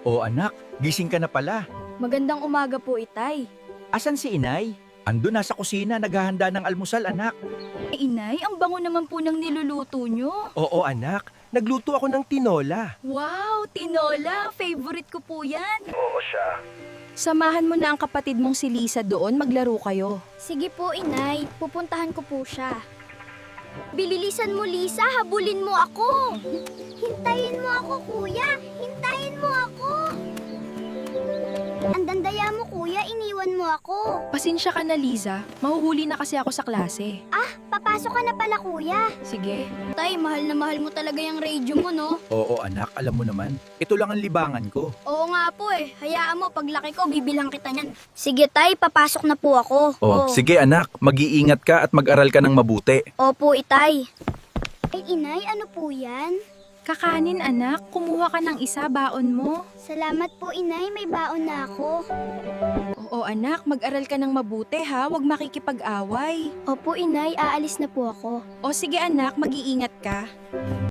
O anak, gising ka na pala. Magandang umaga po, Itay. Asan si inay? Andun nasa kusina, naghahanda ng almusal, anak. Inay, ang bango naman po ng niluluto nyo. Oo anak, nagluto ako ng tinola. Wow, tinola! Favorite ko po yan. Oo siya. Samahan mo na ang kapatid mong si Lisa doon, maglaro kayo. Sige po, Inay. Pupuntahan ko po siya. Bililisan mo, Lisa. Habulin mo ako. Hintayin mo ako, kuya. Hintayin mo ako. Ang dandaya mo, kuya. Iniwan mo ako. Pasensya ka na, Lisa. Mahuhuli na kasi ako sa klase. Papasok ka na pala, kuya. Sige. Tay, mahal na mahal mo talaga yung radio mo, no? Oo anak, alam mo naman. Ito lang ang libangan ko. Oo nga po eh. Hayaan mo, paglaki ko, bibilang kita niyan. Sige, Tay. Papasok na po ako. Sige anak, mag-iingat ka at mag-aral ka ng mabuti. Opo, Itay. Ay, Inay, ano po yan? Kakanin, anak. Kumuha ka ng isa, baon mo. Salamat po, Inay. May baon na ako. Oo, anak. Mag-aral ka ng mabuti, ha? Huwag makikipag-away. Opo, Inay. Aalis na po ako. O sige, anak. Mag-iingat ka.